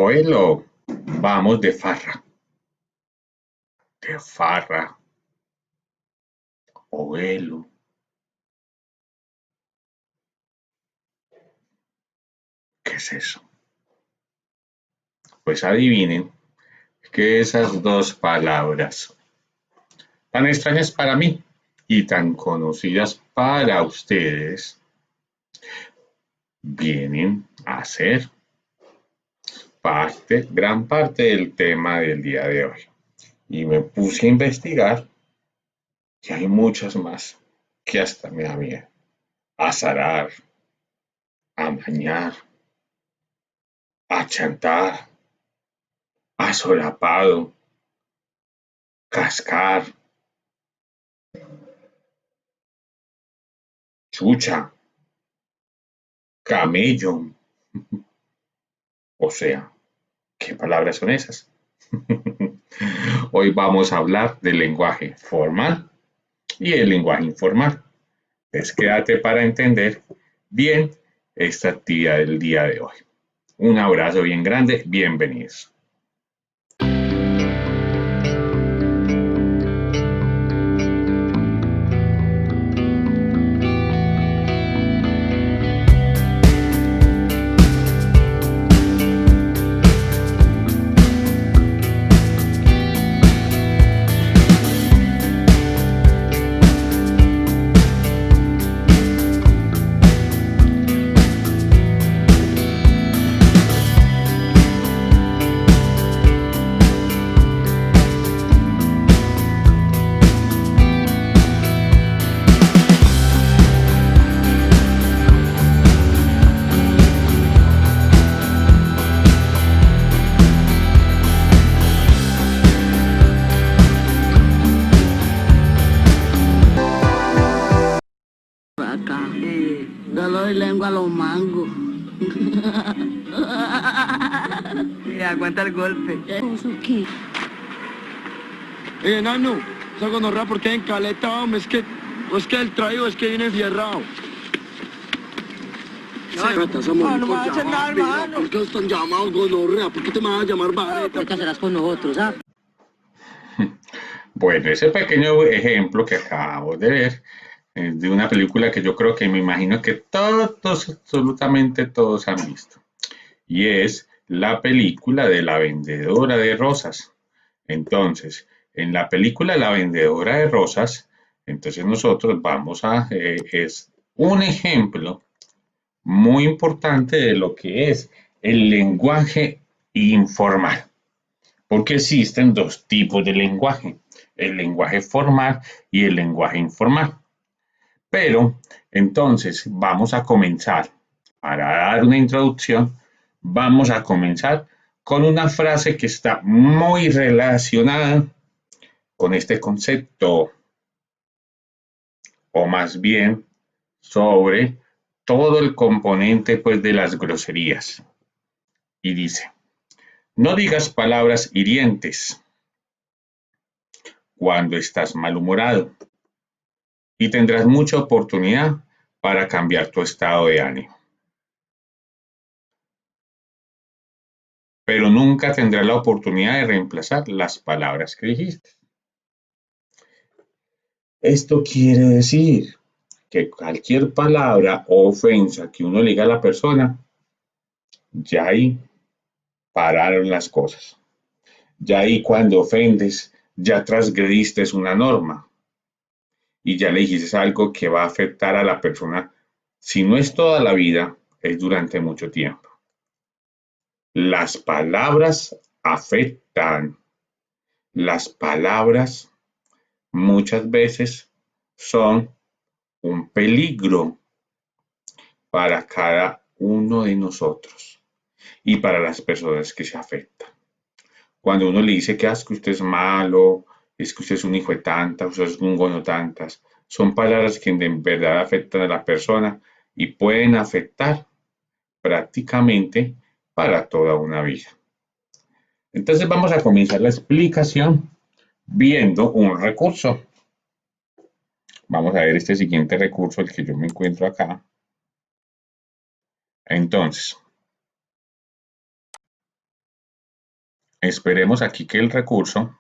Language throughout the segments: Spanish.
Oelo, vamos de farra. De farra. Oelo. ¿Qué es eso? Pues adivinen que esas dos palabras, tan extrañas para mí y tan conocidas para ustedes, vienen a ser gran parte del tema del día de hoy. Y me puse a investigar y hay muchas más que hasta me da miedo. Azarar, amañar, achantar, asolapado, cascar, chucha, camello. O sea, ¿qué palabras son esas? Hoy vamos a hablar del lenguaje formal y el lenguaje informal. Pues quédate para entender bien esta actividad del día de hoy. Un abrazo bien grande, bienvenidos. Acá, dolor y lengua a los mangos. Aguanta el golpe. ¿Eso qué? Enano, esa gonorrea porque en caleta, hombre, es que el traído es que viene fierrado. No me va a hacer nada, hermano. ¿Por qué están llamados gonorrea? ¿Por qué te me vas a llamar vareta? Porque serás con nosotros, ¿ah? Bueno, ese pequeño ejemplo que acabamos de ver es de una película que yo creo que me imagino que todos, absolutamente todos han visto. Y es la película de La Vendedora de Rosas. Entonces, en la película La Vendedora de Rosas, entonces nosotros vamos a, es un ejemplo muy importante de lo que es el lenguaje informal. Porque existen dos tipos de lenguaje, el lenguaje formal y el lenguaje informal. Pero entonces vamos a comenzar, para dar una introducción, vamos a comenzar con una frase que está muy relacionada con este concepto, o más bien sobre todo el componente pues, de las groserías. Y dice, no digas palabras hirientes cuando estás malhumorado y tendrás mucha oportunidad para cambiar tu estado de ánimo. Pero nunca tendrás la oportunidad de reemplazar las palabras que dijiste. Esto quiere decir que cualquier palabra o ofensa que uno le diga a la persona, ya ahí pararon las cosas. Ya ahí cuando ofendes, ya transgrediste una norma y ya le dijiste algo que va a afectar a la persona, si no es toda la vida, es durante mucho tiempo. Las palabras afectan. Las palabras muchas veces son un peligro para cada uno de nosotros y para las personas que se afectan. Cuando uno le dice que es que usted es malo, es que usted es un hijo de tantas, usted es un gono tantas, son palabras que en verdad afectan a la persona y pueden afectar prácticamente para toda una vida. Entonces vamos a comenzar la explicación viendo un recurso. Vamos a ver este siguiente recurso, el que yo me encuentro acá. Entonces, Esperemos aquí que el recurso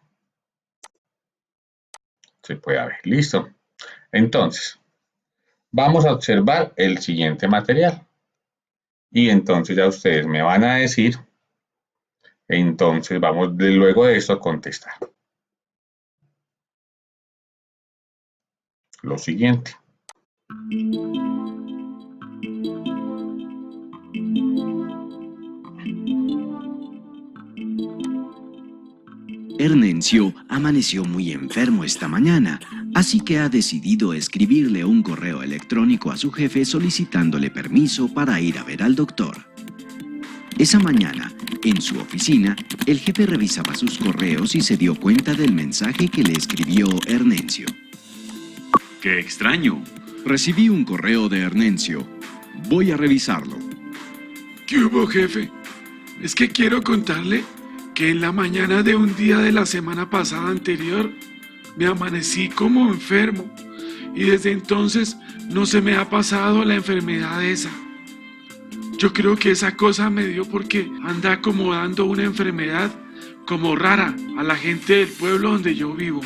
se pueda ver. Listo. Entonces, vamos a observar el siguiente material. Y entonces ya ustedes me van a decir, entonces vamos luego de esto a contestar. Lo siguiente. Hernencio amaneció muy enfermo esta mañana, así que ha decidido escribirle un correo electrónico a su jefe solicitándole permiso para ir a ver al doctor. Esa mañana, en su oficina, el jefe revisaba sus correos y se dio cuenta del mensaje que le escribió Hernencio. ¡Qué extraño! Recibí un correo de Hernencio. Voy a revisarlo. ¿Qué hubo, jefe? Es que quiero contarle que en la mañana de un día de la semana pasada anterior me amanecí como enfermo y desde entonces no se me ha pasado la enfermedad esa. Yo creo que esa cosa me dio porque anda acomodando una enfermedad como rara a la gente del pueblo donde yo vivo.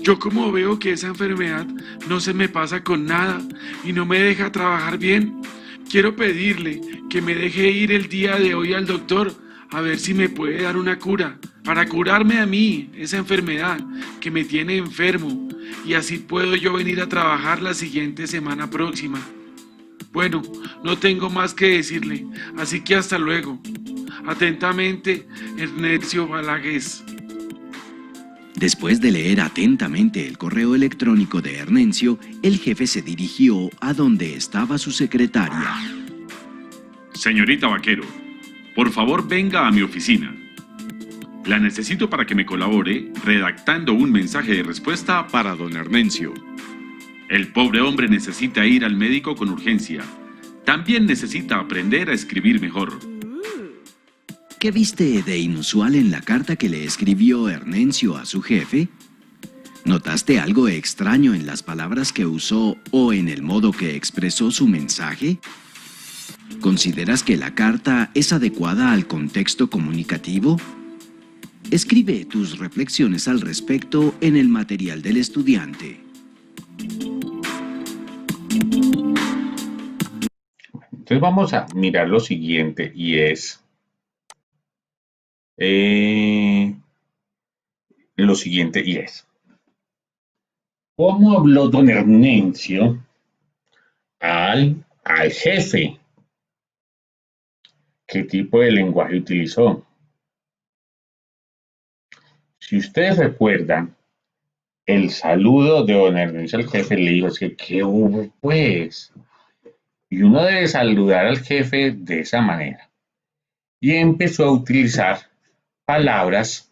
Yo como veo que esa enfermedad no se me pasa con nada y no me deja trabajar bien, quiero pedirle que me deje ir el día de hoy al doctor a ver si me puede dar una cura, para curarme a mí esa enfermedad que me tiene enfermo y así puedo yo venir a trabajar la siguiente semana próxima. Bueno, no tengo más que decirle, así que hasta luego. Atentamente, Hernencio Balagués. Después de leer atentamente el correo electrónico de Hernencio, el jefe se dirigió a donde estaba su secretaria. Señorita Vaquero, por favor venga a mi oficina. La necesito para que me colabore redactando un mensaje de respuesta para don Hernencio. El pobre hombre necesita ir al médico con urgencia. También necesita aprender a escribir mejor. ¿Qué viste de inusual en la carta que le escribió Hernencio a su jefe? ¿Notaste algo extraño en las palabras que usó o en el modo que expresó su mensaje? ¿Consideras que la carta es adecuada al contexto comunicativo? Escribe tus reflexiones al respecto en el material del estudiante. Entonces vamos a mirar lo siguiente y es ¿cómo habló don Hernencio al jefe? ¿Qué tipo de lenguaje utilizó? Si ustedes recuerdan, el saludo de don Hernencio al jefe le dijo, es que, ¿qué hubo pues? Y uno debe saludar al jefe de esa manera. Y empezó a utilizar palabras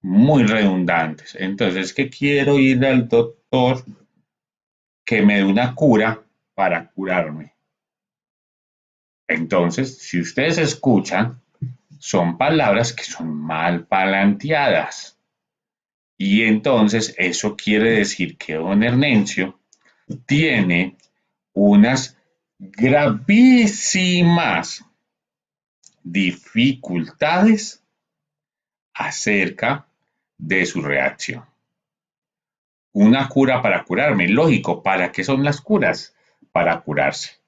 muy redundantes. Entonces, que quiero ir al doctor que me dé una cura para curarme. Entonces, si ustedes escuchan, son palabras que son mal palanteadas. Y entonces eso quiere decir que don Hernencio tiene unas gravísimas dificultades acerca de su reacción. Una cura para curarme, lógico, ¿para qué son las curas? Para curarse.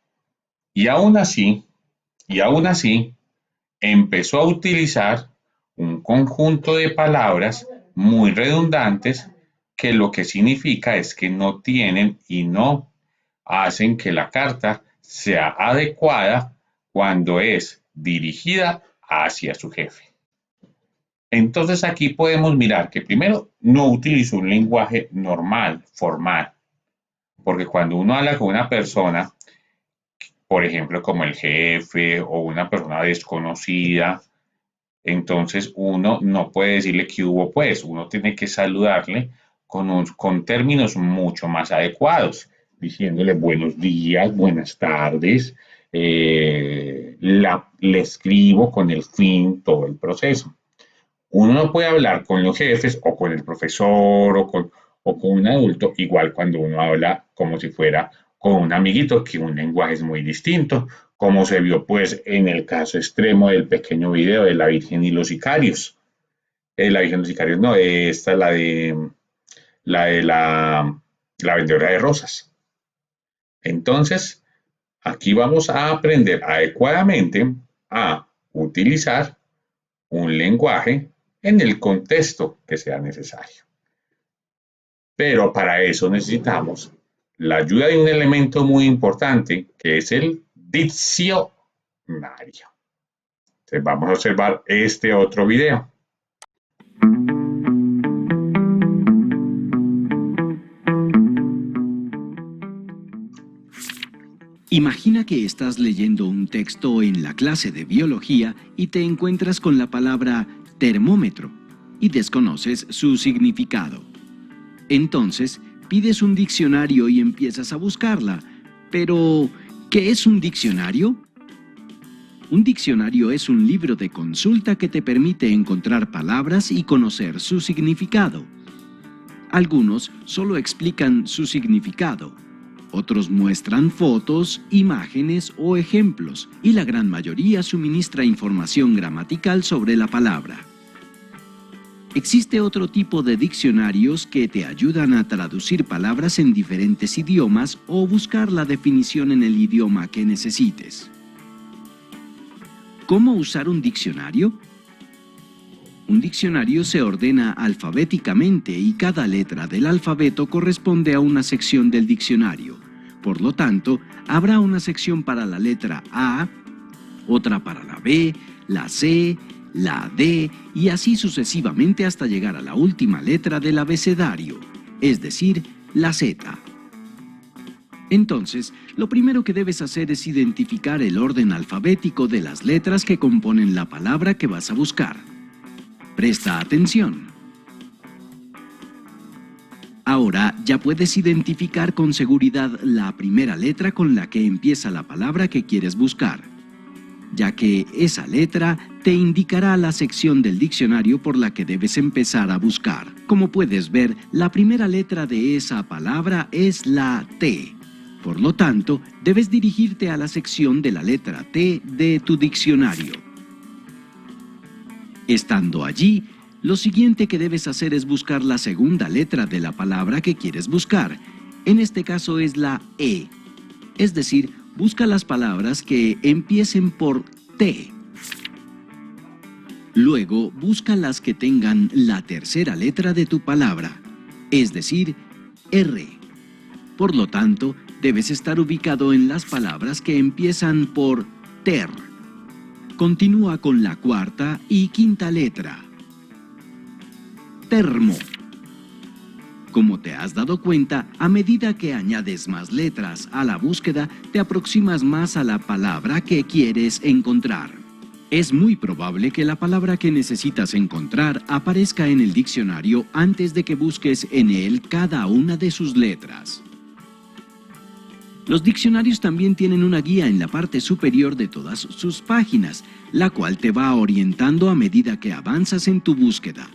Y aún así, empezó a utilizar un conjunto de palabras muy redundantes que lo que significa es que no tienen y no hacen que la carta sea adecuada cuando es dirigida hacia su jefe. Entonces aquí podemos mirar que primero no utilizó un lenguaje normal, formal, porque cuando uno habla con una persona, por ejemplo, como el jefe o una persona desconocida, entonces uno no puede decirle que hubo pues, uno tiene que saludarle con términos mucho más adecuados, diciéndole buenos días, buenas tardes, le escribo con el fin, todo el proceso. Uno no puede hablar con los jefes o con el profesor o con un adulto, igual cuando uno habla como si fuera con un amiguito, que un lenguaje es muy distinto, como se vio pues en el caso extremo del pequeño video de la Virgen y los sicarios. La Virgen y los sicarios no, esta es la vendedora de rosas. Entonces, aquí vamos a aprender adecuadamente a utilizar un lenguaje en el contexto que sea necesario. Pero para eso necesitamos la ayuda de un elemento muy importante, que es el diccionario. Entonces vamos a observar este otro video. Imagina que estás leyendo un texto en la clase de biología y te encuentras con la palabra termómetro y desconoces su significado. Entonces, pides un diccionario y empiezas a buscarla. Pero, ¿qué es un diccionario? Un diccionario es un libro de consulta que te permite encontrar palabras y conocer su significado. Algunos solo explican su significado. Otros muestran fotos, imágenes o ejemplos, y la gran mayoría suministra información gramatical sobre la palabra. Existe otro tipo de diccionarios que te ayudan a traducir palabras en diferentes idiomas o buscar la definición en el idioma que necesites. ¿Cómo usar un diccionario? Un diccionario se ordena alfabéticamente y cada letra del alfabeto corresponde a una sección del diccionario. Por lo tanto, habrá una sección para la letra A, otra para la B, la C, la D y así sucesivamente hasta llegar a la última letra del abecedario, es decir, la Z. Entonces, lo primero que debes hacer es identificar el orden alfabético de las letras que componen la palabra que vas a buscar. Presta atención. Ahora ya puedes identificar con seguridad la primera letra con la que empieza la palabra que quieres buscar, ya que esa letra te indicará la sección del diccionario por la que debes empezar a buscar. Como puedes ver, la primera letra de esa palabra es la T. Por lo tanto, debes dirigirte a la sección de la letra T de tu diccionario. Estando allí, lo siguiente que debes hacer es buscar la segunda letra de la palabra que quieres buscar. En este caso es la E. Es decir, busca las palabras que empiecen por T. Luego, busca las que tengan la tercera letra de tu palabra, es decir, R. Por lo tanto, debes estar ubicado en las palabras que empiezan por ter. Continúa con la cuarta y quinta letra. Termo. Como te has dado cuenta, a medida que añades más letras a la búsqueda, te aproximas más a la palabra que quieres encontrar. Es muy probable que la palabra que necesitas encontrar aparezca en el diccionario antes de que busques en él cada una de sus letras. Los diccionarios también tienen una guía en la parte superior de todas sus páginas, la cual te va orientando a medida que avanzas en tu búsqueda.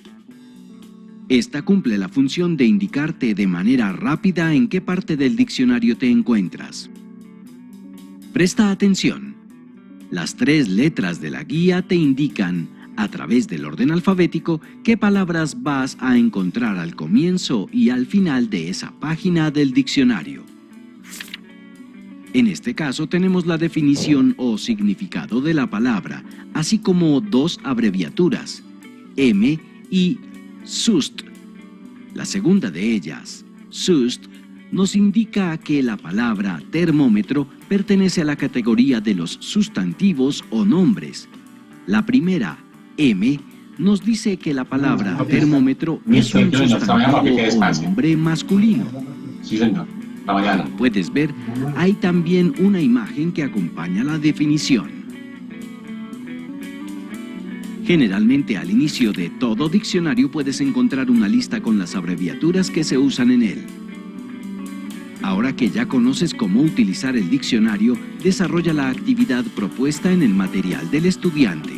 Esta cumple la función de indicarte de manera rápida en qué parte del diccionario te encuentras. Presta atención. Las 3 letras de la guía te indican, a través del orden alfabético, qué palabras vas a encontrar al comienzo y al final de esa página del diccionario. En este caso tenemos la definición o significado de la palabra, así como 2 abreviaturas, M y SUST. La segunda de ellas, SUST, nos indica que la palabra termómetro pertenece a la categoría de los sustantivos o nombres. La primera, M, nos dice que la palabra termómetro es un sustantivo o nombre masculino. Sí, señor. Como puedes ver, hay también una imagen que acompaña la definición. Generalmente al inicio de todo diccionario puedes encontrar una lista con las abreviaturas que se usan en él. Ahora que ya conoces cómo utilizar el diccionario, desarrolla la actividad propuesta en el material del estudiante.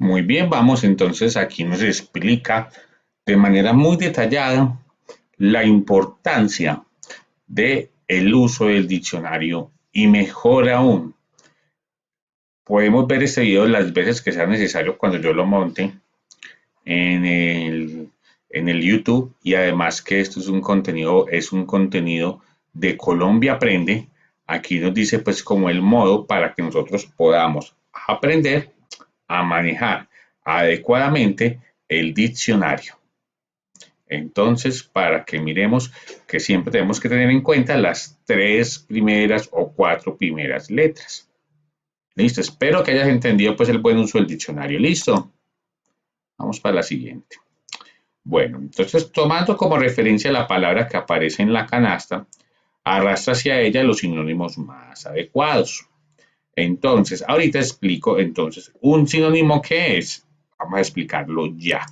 Muy bien, vamos entonces, aquí nos explica de manera muy detallada la importancia de el uso del diccionario y mejor aún, podemos ver este video las veces que sea necesario cuando yo lo monte en el YouTube y además que esto es un contenido de Colombia Aprende. Aquí nos dice pues como el modo para que nosotros podamos aprender a manejar adecuadamente el diccionario. Entonces, para que miremos que siempre tenemos que tener en cuenta las 3 primeras o 4 primeras letras. Listo, espero que hayas entendido pues el buen uso del diccionario. Listo. Vamos para la siguiente. Bueno, entonces tomando como referencia la palabra que aparece en la canasta, arrastra hacia ella los sinónimos más adecuados. Entonces, ahorita explico entonces un sinónimo ¿qué es? Vamos a explicarlo ya.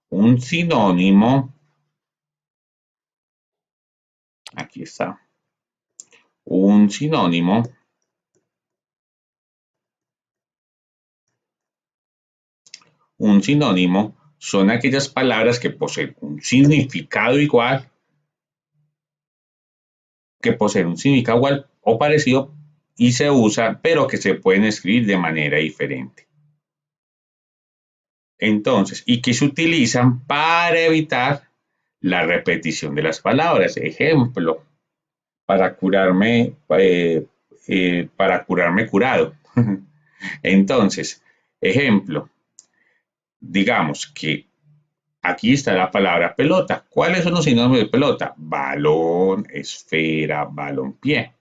Un sinónimo, aquí está, un sinónimo son aquellas palabras que poseen un significado igual, o parecido y se usa, pero que se pueden escribir de manera diferente. Entonces, y que se utilizan para evitar la repetición de las palabras. Ejemplo, para curarme curado. Entonces, ejemplo, digamos que aquí está la palabra pelota. ¿Cuáles son los sinónimos de pelota? Balón, esfera, balompié.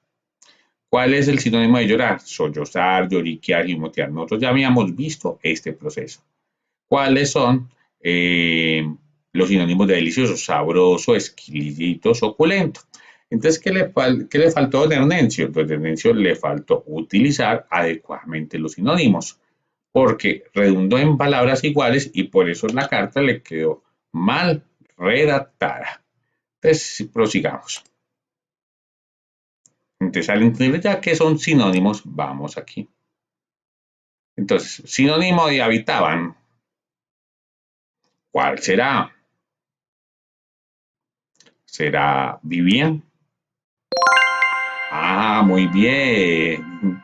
¿Cuál es el sinónimo de llorar? Sollozar, lloriquear, gimotear. Nosotros ya habíamos visto este proceso. ¿Cuáles son los sinónimos de delicioso? Sabroso, exquisito, suculento. Entonces, ¿qué le faltó a don Hernencio? Don Hernencio le faltó utilizar adecuadamente los sinónimos, porque redundó en palabras iguales y por eso la carta le quedó mal redactada. Entonces, prosigamos. Entonces, al entender ya que son sinónimos, vamos aquí. Entonces, sinónimo de habitaban. ¿Cuál será? ¿Será vivían? Ah, muy bien.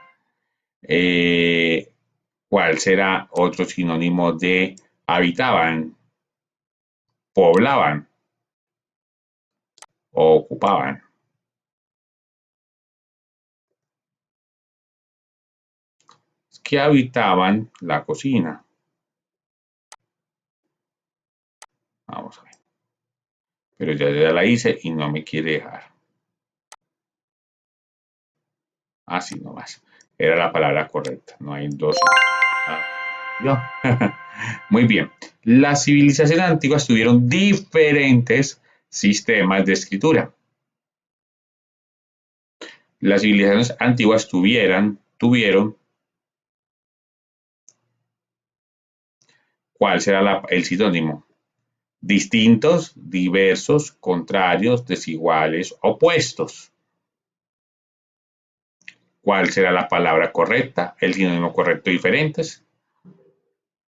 ¿Cuál será otro sinónimo de habitaban? Poblaban o ocupaban. Que habitaban la cocina. Vamos a ver. Pero ya la hice y no me quiere dejar. Así nomás. Era la palabra correcta. No hay dos. Yo. Muy bien. Las civilizaciones antiguas tuvieron diferentes sistemas de escritura. Las civilizaciones antiguas tuvieron, ¿cuál será el sinónimo? Distintos, diversos, contrarios, desiguales, opuestos. ¿Cuál será la palabra correcta? El sinónimo correcto, diferentes.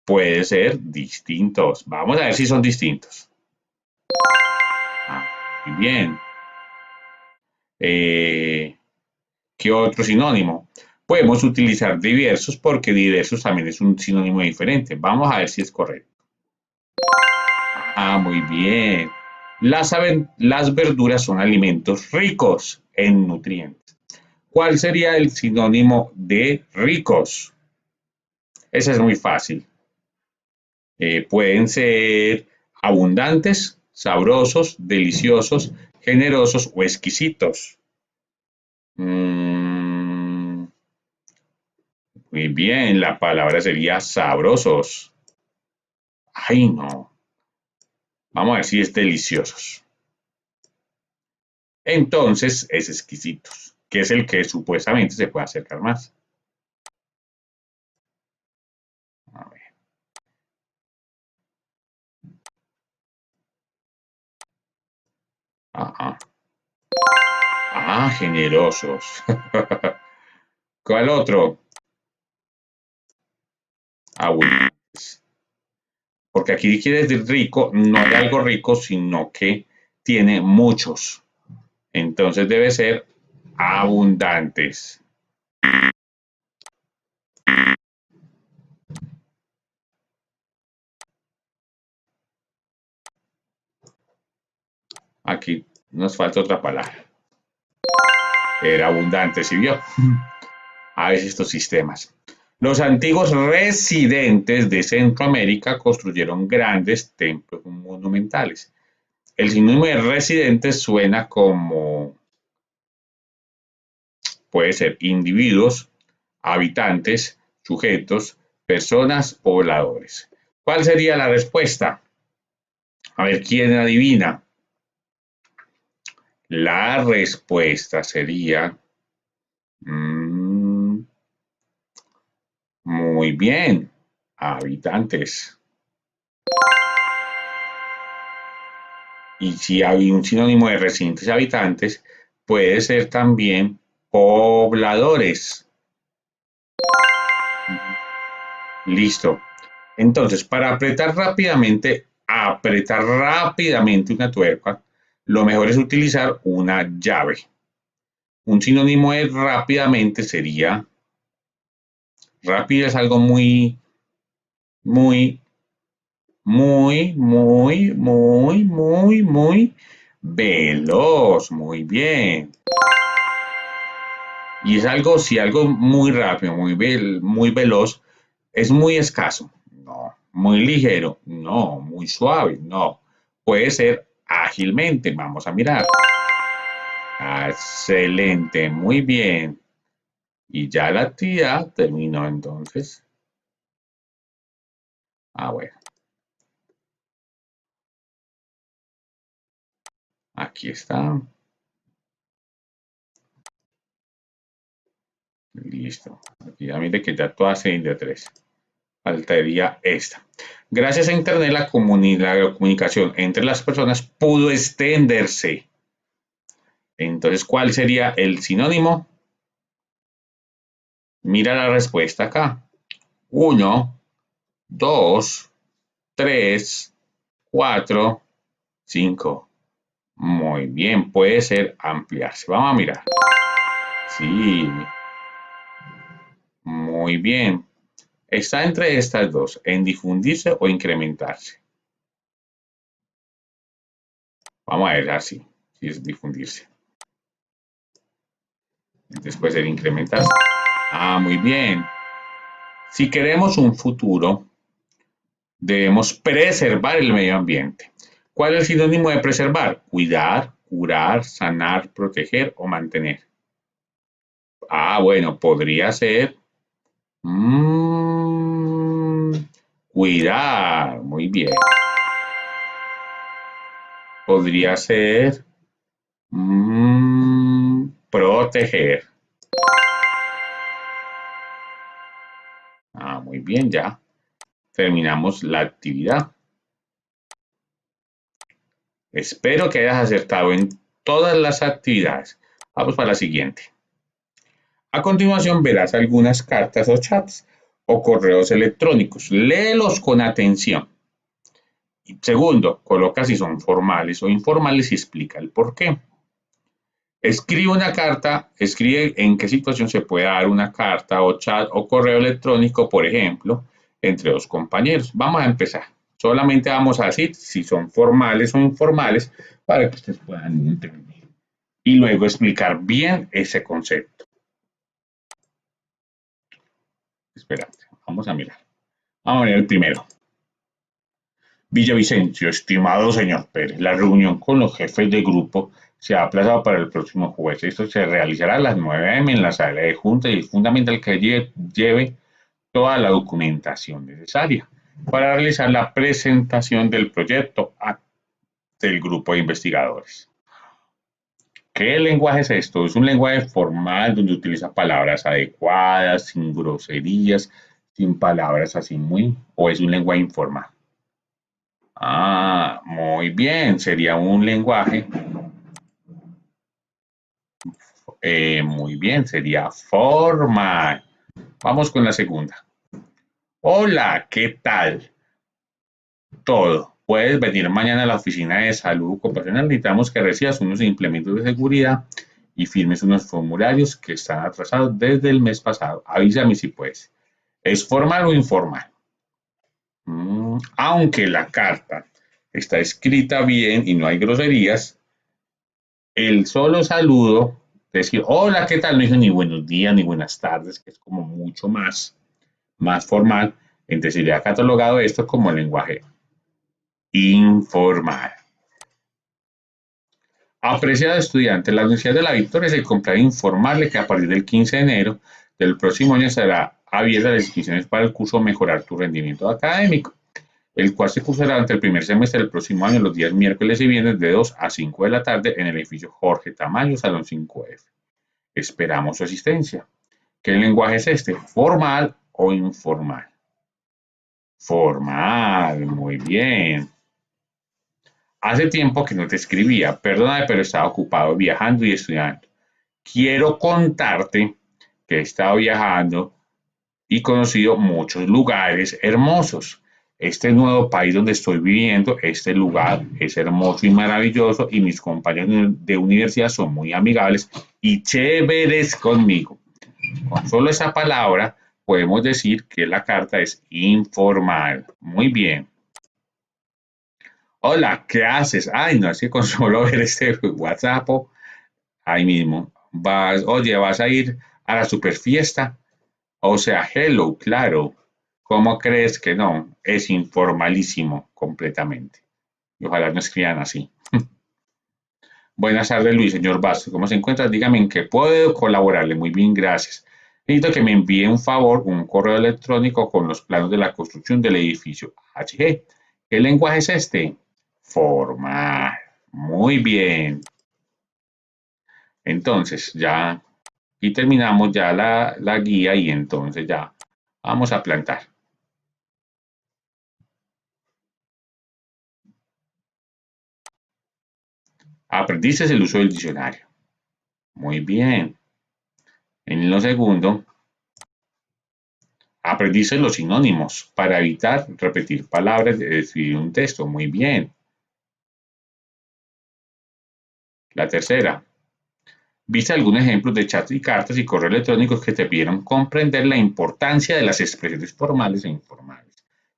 Puede ser distintos. Vamos a ver si son distintos. Muy bien. ¿Qué otro sinónimo? Podemos utilizar diversos porque diversos también es un sinónimo diferente. Vamos a ver si es correcto. Muy bien. Las verduras son alimentos ricos en nutrientes. ¿Cuál sería el sinónimo de ricos? Ese es muy fácil. Pueden ser abundantes, sabrosos, deliciosos, generosos o exquisitos. Muy bien, la palabra sería sabrosos. Ay, no. Vamos a ver si es deliciosos. Entonces es exquisitos, que es el que supuestamente se puede acercar más. A ver. Ajá. Generosos. ¿Cuál otro? Abundantes. porque aquí quiere decir rico, no de algo rico, sino que tiene muchos. Entonces debe ser abundantes. Aquí nos falta otra palabra. Era abundante, ¿sí vio? A veces estos sistemas. Los antiguos residentes de Centroamérica construyeron grandes templos monumentales. El sinónimo de residentes suena como, puede ser individuos, habitantes, sujetos, personas, pobladores. ¿Cuál sería la respuesta? A ver, ¿quién adivina? La respuesta sería... muy bien, habitantes. Y si hay un sinónimo de residentes y habitantes, puede ser también pobladores. Listo. Entonces, para apretar rápidamente una tuerca, lo mejor es utilizar una llave. Un sinónimo de rápidamente sería, rápido es algo muy, muy, muy, muy, muy, muy, muy veloz. Muy bien. Y es algo, si algo muy rápido, muy veloz, es muy escaso. No. Muy ligero. No. Muy suave. No. Puede ser ágilmente. Vamos a mirar. Excelente. Muy bien. Y ya la actividad terminó entonces. Bueno. Aquí está. Listo. Aquí ya mire que ya todas se de 3. Faltaría esta. Gracias a Internet, la comunicación entre las personas pudo extenderse. Entonces, ¿cuál sería el sinónimo? Mira la respuesta acá. 1, 2, 3, 4, 5. Muy bien, puede ser ampliarse. Vamos a mirar. Sí. Muy bien. Está entre estas dos, en difundirse o incrementarse. Vamos a ver así, si es difundirse. Después el incrementarse. Muy bien. Si queremos un futuro, debemos preservar el medio ambiente. ¿Cuál es el sinónimo de preservar? Cuidar, curar, sanar, proteger o mantener. Bueno, podría ser cuidar. Muy bien. Podría ser proteger. Muy bien, ya terminamos la actividad. Espero que hayas acertado en todas las actividades. Vamos para la siguiente. A continuación verás algunas cartas o chats o correos electrónicos. Léelos con atención. Segundo, coloca si son formales o informales y explica el por qué. Escribe una carta, escribe en qué situación se puede dar una carta o chat o correo electrónico, por ejemplo, entre dos compañeros. Vamos a empezar. Solamente vamos a decir si son formales o informales para que ustedes puedan entender. Y luego explicar bien ese concepto. Espérate, vamos a mirar. Vamos a ver el primero. Villavicencio, estimado señor Pérez, la reunión con los jefes de grupo se ha aplazado para el próximo jueves. Esto se realizará a las 9 a.m. en la sala de junta y es fundamental que lleve toda la documentación necesaria para realizar la presentación del proyecto del grupo de investigadores. ¿Qué lenguaje es esto? ¿Es un lenguaje formal donde utiliza palabras adecuadas, sin groserías, sin palabras así o es un lenguaje informal? Muy bien, sería un lenguaje. Muy bien, sería formal. Vamos con la segunda. Hola, ¿qué tal? todo. Puedes venir mañana a la oficina de salud ocupacional. Necesitamos que recibas unos implementos de seguridad y firmes unos formularios que están atrasados desde el mes pasado. Avísame si puedes. ¿Es formal o informal? Aunque la carta está escrita bien y no hay groserías, el solo saludo, decir hola, ¿qué tal? No dice ni buenos días ni buenas tardes, que es como mucho más formal. Entonces sería catalogado esto como lenguaje informal. Apreciado estudiante, la Universidad de la Victoria es el complejo informarle que a partir del 15 de enero del próximo año será abierta las inscripciones para el curso Mejorar tu rendimiento académico, el cual se cursará durante el primer semestre del próximo año, los días miércoles y viernes de 2 a 5 de la tarde en el edificio Jorge Tamayo, Salón 5F. Esperamos su asistencia. ¿Qué lenguaje es este? ¿Formal o informal? Formal, muy bien. Hace tiempo que no te escribía, perdóname, pero estaba ocupado viajando y estudiando. Quiero contarte que he estado viajando y conocido muchos lugares hermosos. Este nuevo país donde estoy viviendo, este lugar es hermoso y maravilloso y mis compañeros de universidad son muy amigables y chéveres conmigo. Con solo esa palabra podemos decir que la carta es informal. Muy bien. Hola, ¿qué haces? Ay, no, es que con solo ver este WhatsApp, ahí mismo, oye, ¿vas a ir a la super fiesta? O sea, hello, claro. ¿Cómo crees que no? Es informalísimo completamente. Y ojalá no escriban así. Buenas tardes, Luis, señor Vázquez. ¿Cómo se encuentra? Dígame en qué puedo colaborarle. Muy bien, gracias. Necesito que me envíe un favor, un correo electrónico con los planos de la construcción del edificio HG. ¿Qué lenguaje es este? Formal. Muy bien. Entonces, ya y terminamos ya la guía y entonces ya vamos a plantar. Aprendiste el uso del diccionario. Muy bien. En lo segundo, aprendiste los sinónimos para evitar repetir palabras de escribir un texto. Muy bien. La tercera, viste algunos ejemplos de chats y cartas y correos electrónicos que te pidieron comprender la importancia de las expresiones formales e informales,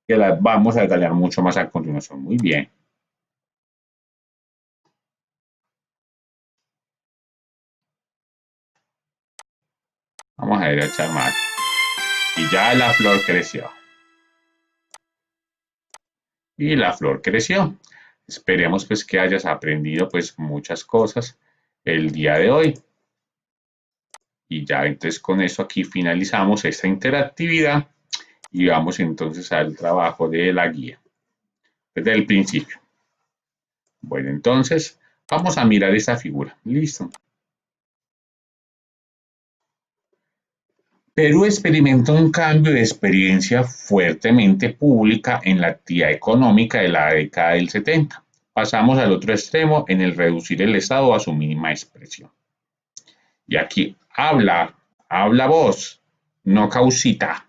que las vamos a detallar mucho más a continuación. Muy bien. Vamos a ir a echar más. Y ya la flor creció. Y la flor creció. Esperemos pues que hayas aprendido pues muchas cosas el día de hoy. Y ya entonces con eso aquí finalizamos esta interactividad y vamos entonces al trabajo de la guía desde el principio. Bueno, entonces vamos a mirar esta figura. Listo. Perú experimenta un cambio de experiencia fuertemente pública en la actividad económica de la década del 70. Pasamos al otro extremo en el reducir el Estado a su mínima expresión. Y aquí habla voz, no causita.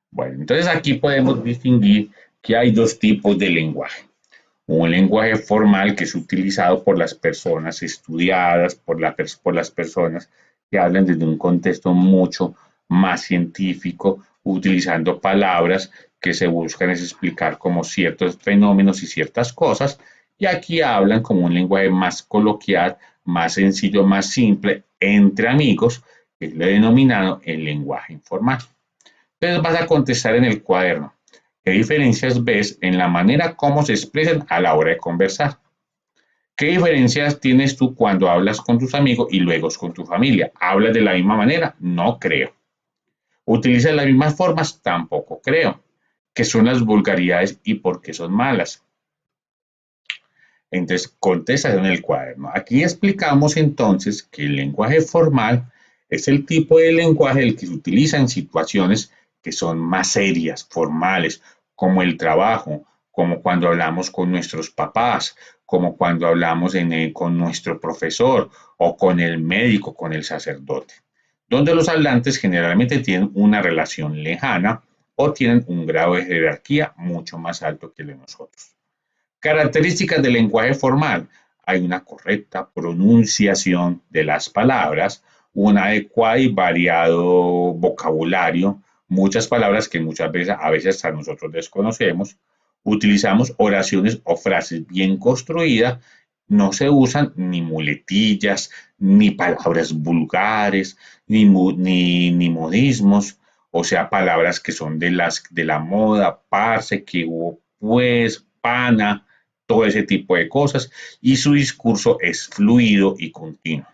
Bueno, entonces aquí podemos distinguir que hay dos tipos de lenguaje. Un lenguaje formal que es utilizado por las personas estudiadas, por las personas que hablan desde un contexto mucho más científico, utilizando palabras que se buscan es explicar como ciertos fenómenos y ciertas cosas, y aquí hablan como un lenguaje más coloquial, más sencillo, más simple, entre amigos, que es lo denominado el lenguaje informal. Entonces vas a contestar en el cuaderno. ¿Qué diferencias ves en la manera como se expresan a la hora de conversar? ¿Qué diferencias tienes tú cuando hablas con tus amigos y luego con tu familia? ¿Hablas de la misma manera? No creo. ¿Utilizas las mismas formas? Tampoco creo. ¿Qué son las vulgaridades y por qué son malas? Entonces, contestas en el cuaderno. Aquí explicamos entonces que el lenguaje formal es el tipo de lenguaje el que se utiliza en situaciones que son más serias, formales, como el trabajo, como cuando hablamos con nuestros papás, como cuando hablamos con nuestro profesor o con el médico, con el sacerdote, donde los hablantes generalmente tienen una relación lejana o tienen un grado de jerarquía mucho más alto que el de nosotros. Características del lenguaje formal. Hay una correcta pronunciación de las palabras, un adecuado y variado vocabulario, muchas palabras que muchas veces, a veces a nosotros desconocemos. Utilizamos oraciones o frases bien construidas, no se usan ni muletillas, ni palabras vulgares, ni modismos, o sea, palabras que son de la moda, parce, que hubo, pues, pana, todo ese tipo de cosas, y su discurso es fluido y continuo.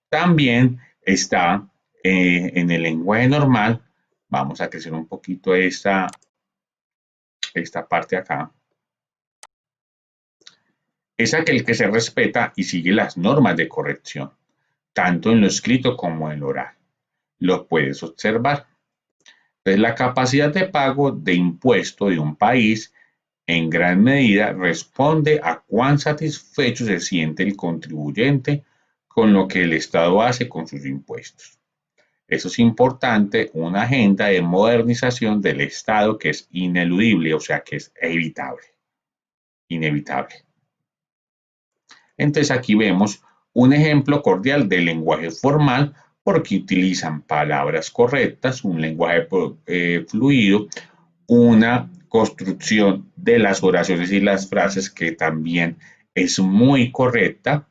También está en el lenguaje normal, vamos a crecer un poquito esta parte acá, es aquel que se respeta y sigue las normas de corrección, tanto en lo escrito como en lo oral. Lo puedes observar. Entonces, la capacidad de pago de impuesto de un país en gran medida responde a cuán satisfecho se siente el contribuyente con lo que el Estado hace con sus impuestos. Eso es importante, una agenda de modernización del Estado que es ineludible, o sea, que es evitable, inevitable. Entonces aquí vemos un ejemplo cordial del lenguaje formal porque utilizan palabras correctas, un lenguaje fluido, una construcción de las oraciones y las frases que también es muy correcta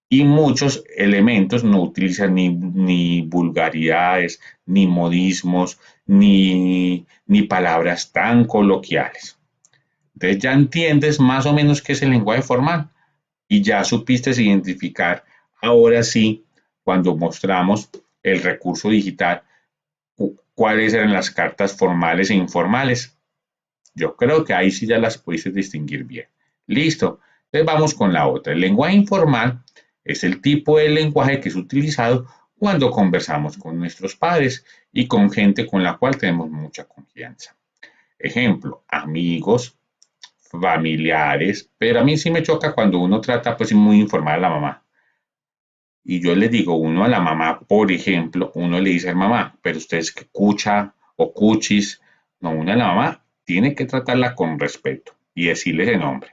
y muchos elementos no utilizan ni vulgaridades, ni modismos, ni palabras tan coloquiales. Entonces ya entiendes más o menos qué es el lenguaje formal y ya supiste identificar, ahora sí, cuando mostramos el recurso digital, cuáles eran las cartas formales e informales. Yo creo que ahí sí ya las pudiste distinguir bien. Listo. Entonces vamos con la otra. El lenguaje informal es el tipo de lenguaje que es utilizado cuando conversamos con nuestros padres y con gente con la cual tenemos mucha confianza. Ejemplo, amigos, familiares, pero a mí sí me choca cuando uno trata pues muy informal a la mamá. Y yo le digo, uno a la mamá, por ejemplo, uno le dice a la mamá, pero usted es que cucha o cuchis, no, uno a la mamá tiene que tratarla con respeto y decirle ese nombre.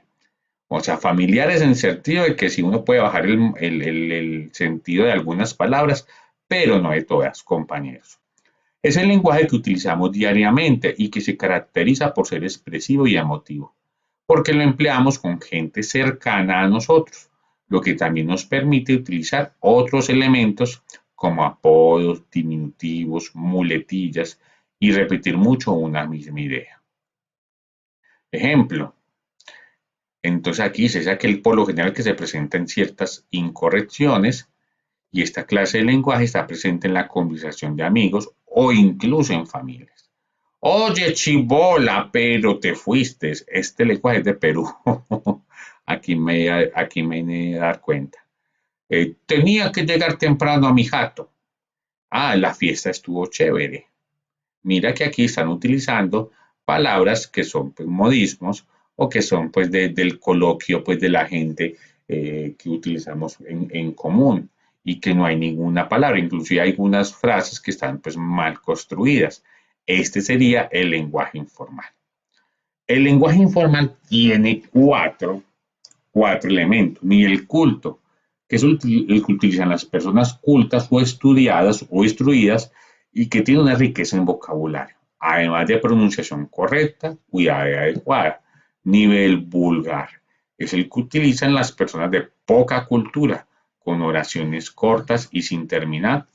O sea, familiares en el sentido de que si uno puede bajar el sentido de algunas palabras, pero no de todas, compañeros. Es el lenguaje que utilizamos diariamente y que se caracteriza por ser expresivo y emotivo, porque lo empleamos con gente cercana a nosotros, lo que también nos permite utilizar otros elementos como apodos, diminutivos, muletillas y repetir mucho una misma idea. Ejemplo, entonces aquí es aquel por lo general que se presenta en ciertas incorrecciones y esta clase de lenguaje está presente en la conversación de amigos o incluso en familias. Oye, chibola, pero te fuiste. Este lenguaje es de Perú. Aquí me he de dar cuenta. Tenía que llegar temprano a mi jato. Ah, la fiesta estuvo chévere. Mira que aquí están utilizando palabras que son pues, modismos o que son pues del coloquio pues de la gente que utilizamos en común y que no hay ninguna palabra, inclusive hay algunas frases que están pues mal construidas. Este sería el lenguaje informal. El lenguaje informal tiene cuatro elementos. Nivel culto, que es el que utilizan las personas cultas o estudiadas o instruidas y que tiene una riqueza en vocabulario, además de pronunciación correcta, cuidada y adecuada. Nivel vulgar, es el que utilizan las personas de poca cultura, con oraciones cortas y sin terminar,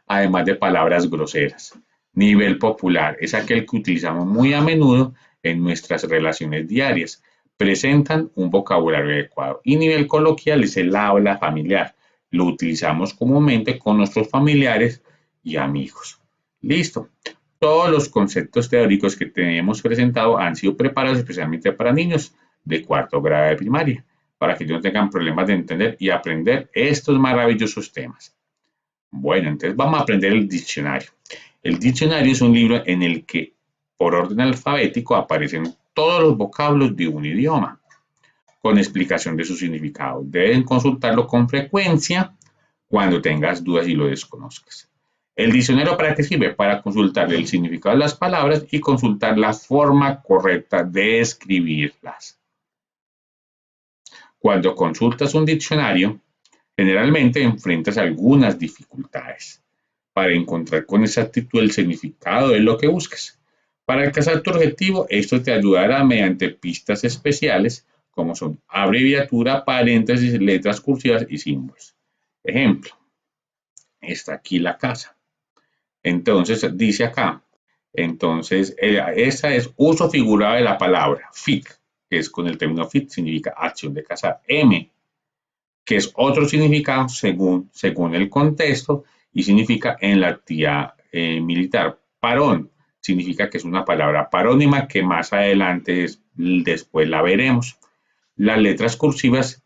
además de palabras groseras. Nivel popular, es aquel que utilizamos muy a menudo en nuestras relaciones diarias. Presentan un vocabulario adecuado. Y nivel coloquial es el habla familiar. Lo utilizamos comúnmente con nuestros familiares y amigos. Listo. Todos los conceptos teóricos que tenemos presentado han sido preparados especialmente para niños de cuarto grado de primaria, para que no tengan problemas de entender y aprender estos maravillosos temas. Bueno, entonces vamos a aprender el diccionario. El diccionario es un libro en el que, por orden alfabético, aparecen todos los vocablos de un idioma, con explicación de su significado. Deben consultarlo con frecuencia cuando tengas dudas y lo desconozcas. ¿El diccionario para qué sirve? Para consultar el significado de las palabras y consultar la forma correcta de escribirlas. Cuando consultas un diccionario, generalmente enfrentas algunas dificultades para encontrar con exactitud el significado de lo que buscas. Para alcanzar tu objetivo, esto te ayudará mediante pistas especiales como son abreviatura, paréntesis, letras cursivas y símbolos. Ejemplo, está aquí la casa. Entonces, dice acá, entonces, esta es uso figurado de la palabra fit, que es con el término fit, significa acción de cazar. M, que es otro significado según el contexto y significa en la actividad militar. Parón significa que es una palabra parónima que más adelante después la veremos. Las letras cursivas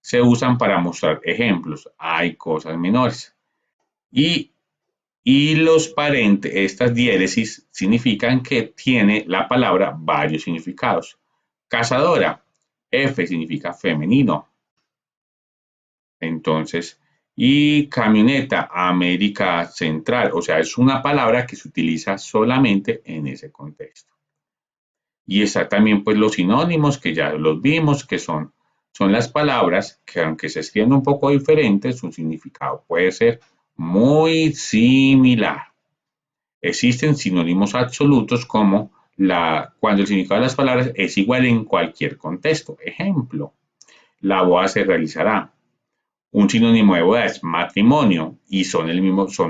se usan para mostrar ejemplos. Hay cosas menores. Y los parentes, estas diéresis, significan que tiene la palabra varios significados. Cazadora, F significa femenino. Entonces, y camioneta, América Central, o sea, es una palabra que se utiliza solamente en ese contexto. Y está también pues los sinónimos que ya los vimos, que son las palabras que aunque se escriben un poco diferentes, su significado puede ser muy similar. Existen sinónimos absolutos como cuando el significado de las palabras es igual en cualquier contexto. Ejemplo, la boda se realizará. Un sinónimo de boda es matrimonio y son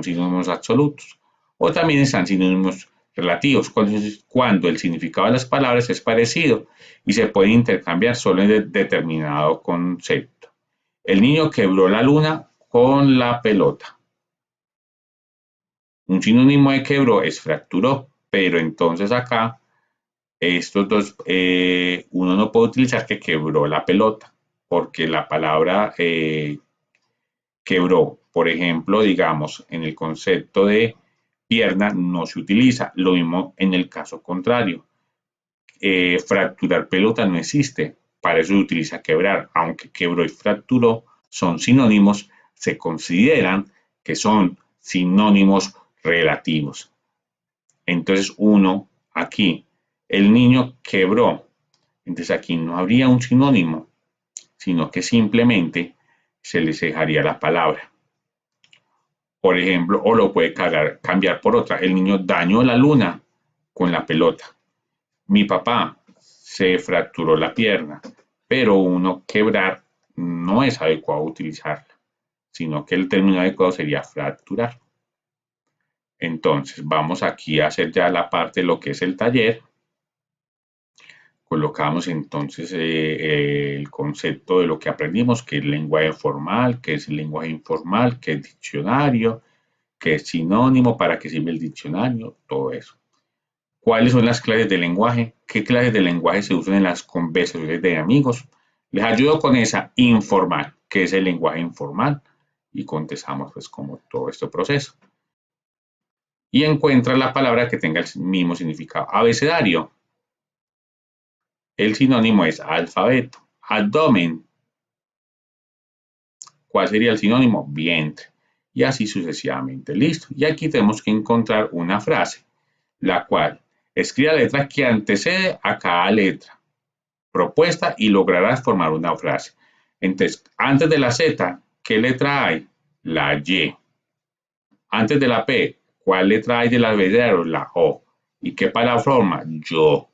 sinónimos absolutos. O también están sinónimos relativos, cuando el significado de las palabras es parecido y se puede intercambiar solo en determinado concepto. El niño quebró la luna con la pelota. Un sinónimo de quebró es fracturó, pero entonces acá estos dos, uno no puede utilizar que quebró la pelota, porque la palabra quebró, por ejemplo, digamos, en el concepto de pierna no se utiliza. Lo mismo en el caso contrario. Fracturar pelota no existe, para eso se utiliza quebrar. Aunque quebró y fracturó son sinónimos, se consideran que son sinónimos relativos. Entonces uno aquí, el niño quebró, entonces aquí no habría un sinónimo, sino que simplemente se les dejaría la palabra. Por ejemplo, o lo puede cambiar por otra. El niño dañó la luna con la pelota. Mi papá se fracturó la pierna, pero uno quebrar no es adecuado utilizarla, sino que el término adecuado sería fracturar. Entonces, vamos aquí a hacer ya la parte de lo que es el taller. Colocamos entonces el concepto de lo que aprendimos, que es lenguaje formal, que es lenguaje informal, que es diccionario, que es sinónimo, para qué sirve el diccionario, todo eso. ¿Cuáles son las clases de lenguaje? ¿Qué clases de lenguaje se usan en las conversaciones de amigos? Les ayudo con esa informal, que es el lenguaje informal, y contestamos pues como todo este proceso. Y encuentra la palabra que tenga el mismo significado. Abecedario. El sinónimo es alfabeto. Abdomen. ¿Cuál sería el sinónimo? Vientre. Y así sucesivamente. Listo. Y aquí tenemos que encontrar una frase, la cual escribe la letra que antecede a cada letra propuesta y lograrás formar una frase. Entonces, antes de la Z, ¿qué letra hay? La Y. Antes de la P, ¿cuál letra hay del abecedario? La O. ¿Y qué palabra forma? Yo.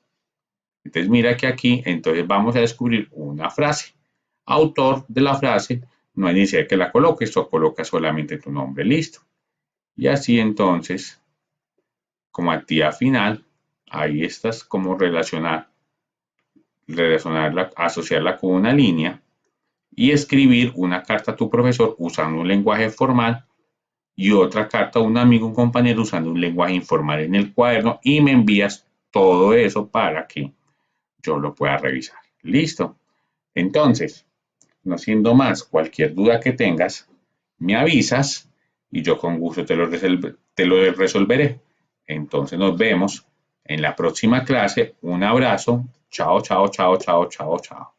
Entonces mira que aquí, entonces vamos a descubrir una frase. Autor de la frase, no hay necesidad que la coloques, o coloca solamente tu nombre, listo. Y así entonces, como actividad final, ahí estás como relacionarla, asociarla con una línea y escribir una carta a tu profesor usando un lenguaje formal y otra carta a un amigo, un compañero usando un lenguaje informal en el cuaderno y me envías todo eso para que yo lo pueda revisar. Listo. Entonces, no siendo más, cualquier duda que tengas, me avisas y yo con gusto te lo resolveré. Entonces nos vemos en la próxima clase. Un abrazo. Chao, chao, chao, chao, chao, chao.